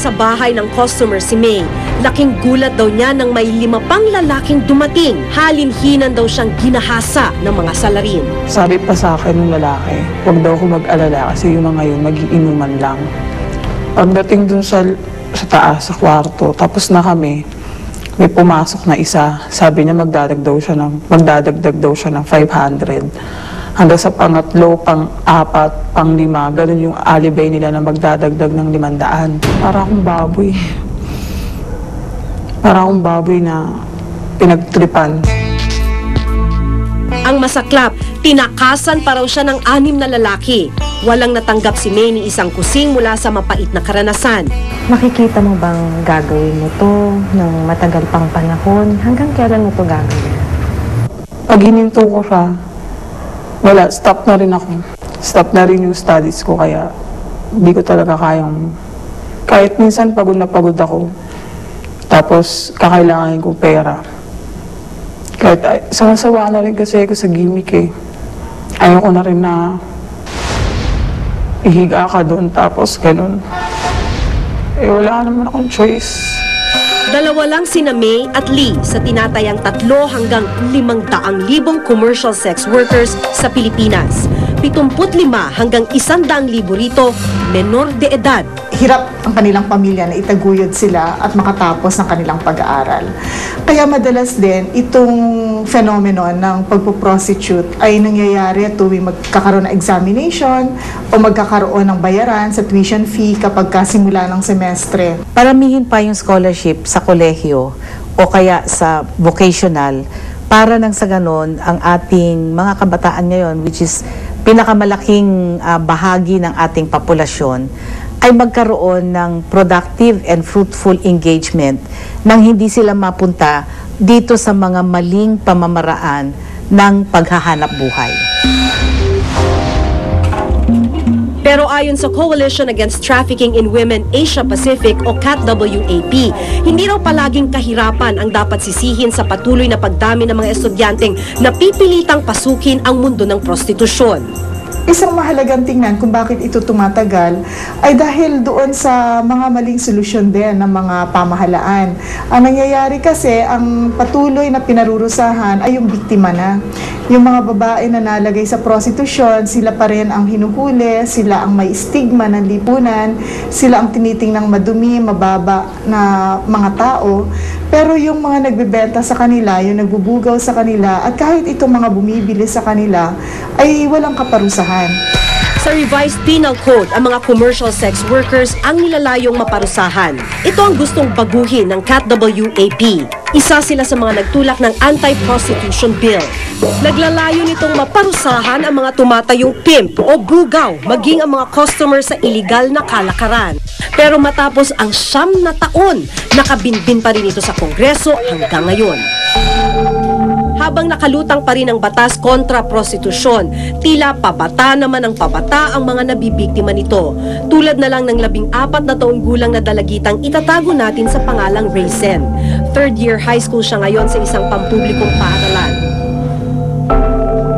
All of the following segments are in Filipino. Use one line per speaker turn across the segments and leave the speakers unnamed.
sa bahay ng customer si May, laking gulat daw niya nang may 5 pang lalaking dumating. Halinhinan daw siyang ginahasa ng mga salarin.
Sabi pa sa akin ng lalaki, huwag daw ako mag-alala kasi yung mga yun mag-iinuman lang. Pagdating dun sa taas, sa kwarto, tapos na kami, may pumasok na isa. Sabi niya magdadagdag daw siya ng 500. Hanggang sa pangatlo, pang-4, pang-5, ganun yung alibay nila na magdadagdag ng 500. Para akong baboy. Para akong baboy na pinagtripan.
Ang masaklap, tinakasan pa raw siya ng 6 na lalaki. Walang natanggap si May ni isang kusing mula sa mapait na karanasan.
Makikita mo bang gagawin mo to ng matagal pang panahon? Hanggang kailan mo to gagawin?
Pag hininto ko siya, wala, stop na rin ako. Stop na rin yung studies ko, kaya hindi ko talaga kayang... Kahit minsan pagod na pagod ako, tapos kakailanganin kong pera. Kahit sawa na rin kasi ako sa gimmick eh. Ayoko na rin na ihiga ka doon, tapos ganun. Eh wala naman akong choice.
Dalawa lang sina May at Lee sa tinatayang 3 hanggang 500,000 commercial sex workers sa Pilipinas. 75 hanggang 100,000 rito, menor de edad.
Hirap ang kanilang pamilya na itaguyod sila at makatapos ng kanilang pag-aaral. Kaya madalas din, itong phenomenon ng pagpo-prostitute ay nangyayari tuwing magkakaroon ng examination o magkakaroon ng bayaran sa tuition fee kapag kasimula ng semestre.
Paramihin pa yung scholarship sa kolehiyo o kaya sa vocational para nang sa ganon ang ating mga kabataan ngayon, which is pinakamalaking bahagi ng ating populasyon, ay magkaroon ng productive and fruitful engagement nang hindi sila mapunta dito sa mga maling pamamaraan ng paghahanap buhay.
Pero ayon sa Coalition Against Trafficking in Women Asia Pacific o CATWAP, hindi raw palaging kahirapan ang dapat sisihin sa patuloy na pagdami ng mga estudyanteng na pipilitang pasukin ang mundo ng prostitusyon.
Isang mahalagang tingnan kung bakit ito tumatagal ay dahil doon sa mga maling solusyon din ng mga pamahalaan. Ang nangyayari kasi, ang patuloy na pinarurusahan ay yung biktima na. Yung mga babae na nalagay sa prostitusyon, sila pa rin ang hinuhuli, sila ang may stigma ng lipunan, sila ang tinitingnang madumi, mababa na mga tao. Pero yung mga nagbebenta sa kanila, yung nagbubugaw sa kanila, at kahit itong mga bumibili sa kanila, ay walang kaparusahan.
Sa revised penal code, ang mga commercial sex workers ang nilalayong maparusahan. Ito ang gustong baguhin ng CATWAP. Isa sila sa mga nagtulak ng anti-prostitution bill. Naglalayo nitong maparusahan ang mga tumatayong pimp o bugaw, maging ang mga customer sa iligal na kalakaran. Pero matapos ang 9 na taon, nakabinbin pa rin ito sa Kongreso hanggang ngayon. Habang nakalutang pa rin ang batas kontra prostitusyon, tila pabata naman ang pabata ang mga nabibiktima nito. Tulad na lang ng 14 na taong gulang na dalagitang itatago natin sa pangalang Raysen. 3rd year high school siya ngayon sa isang pampublikong paaralan.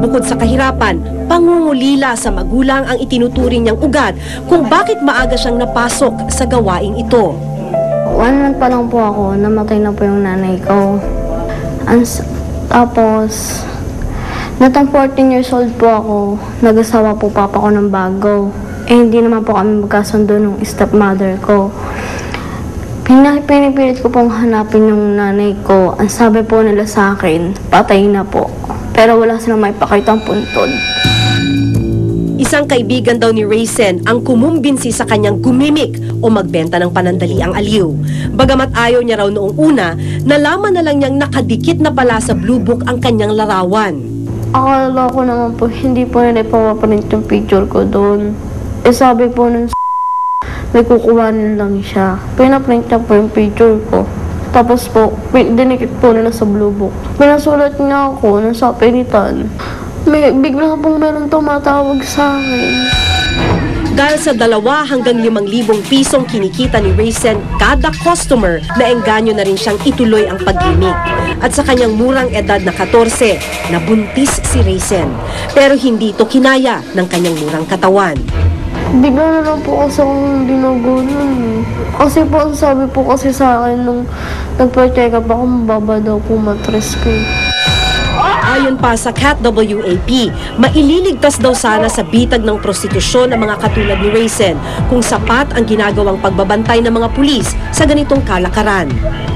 Bukod sa kahirapan, pangungulila sa magulang ang itinuturing niyang ugat kung bakit maaga siyang napasok sa gawaing ito.
1 month pa lang po ako, namatay na po yung nanay ko. Tapos, natang 14 years old po ako, nag-asawa po papa ko ng bago. Hindi naman po kami magkasundo ng stepmother ko. Pinipilit ko pong hanapin yung nanay ko. Ang sabi po nila sa akin, patay na po. Pero wala silang may pakitang puntod.
Isang kaibigan daw ni Raysen ang kumumbinsi sa kanyang gumimik o magbenta ng panandaliang aliw. Bagamat ayaw niya raw noong una, nalaman na lang niyang nakadikit na pala sa blue book ang kanyang larawan.
Akala ko naman po, hindi po nila ipapaprint yung picture ko doon. Sabi po nun may kukuhanin lang siya. Pinaprint niya po yung picture ko. Tapos po, dinikit po nila sa blue book. Pinasulat niya ako nung sa pinitan. Bigla pong meron tumatawag sa akin.
Dahil sa 2 hanggang 5,000 pisong kinikita ni Raysen kada customer, naengganyo na rin siyang ituloy ang pag-gimik. At sa kanyang murang edad na 14, nabuntis si Raysen. Pero hindi ito kinaya ng kanyang murang katawan.
Bigla na lang po kasi akong dinagunan. Kasi po, ang sabi po kasi sa akin nung nagpa-check up ako, mababa daw po matres ko.
Ayon pa sa CAT WAP, maililigtas daw sana sa bitag ng prostitusyon ang mga katulad ni Raisin kung sapat ang ginagawang pagbabantay ng mga pulis sa ganitong kalakaran.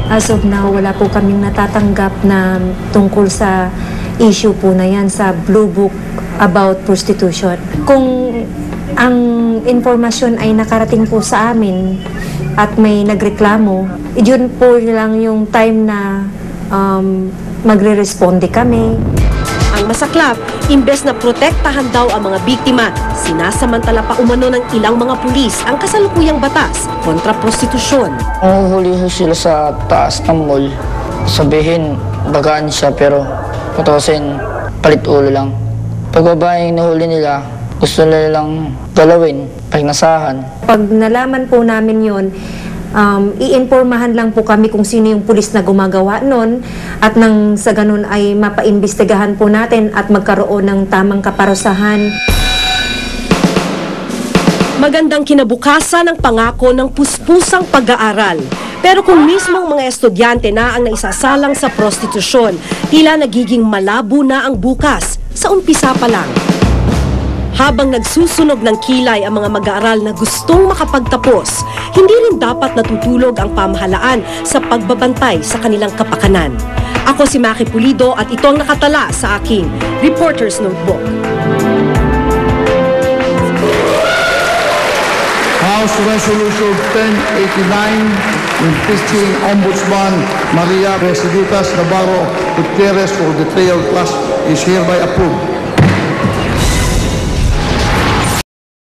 As of now, wala po kaming natatanggap na tungkol sa issue po na yan sa Blue Book about prostitution. Kung ang informasyon ay nakarating po sa amin at may nagreklamo, yun po lang yung time na magre-responde kami.
Ang masaklap, imbes na protektahan daw ang mga biktima, sinasamantala pa umano ng ilang mga pulis ang kasalukuyang batas kontra prostitusyon.
Mahuhuli sila sa taas ng mall, sabihin bagaan siya pero patusin palit ulo lang. Pag babaeng nahuli nila, gusto nila lang galawin, pagnasahan.
Pag nalaman po namin yun, iinformahan lang po kami kung sino yung pulis na gumagawa nun at nang sa ganun ay mapaimbestigahan po natin at magkaroon ng tamang kaparusahan.
Magandang kinabukasan ang pangako ng puspusang pag-aaral. Pero kung mismong mga estudyante na ang naisasalang sa prostitusyon, tila nagiging malabo na ang bukas sa umpisa pa lang. Habang nagsusunog ng kilay ang mga mag-aaral na gustong makapagtapos, hindi rin dapat natutulog ang pamahalaan sa pagbabantay sa kanilang kapakanan. Ako si Maki Pulido at ito ang nakatala sa aking Reporter's Notebook.
House Resolution 1089 impeaching Ombudsman Maria Residutas Navarro Gutierrez for the trial class is hereby approved.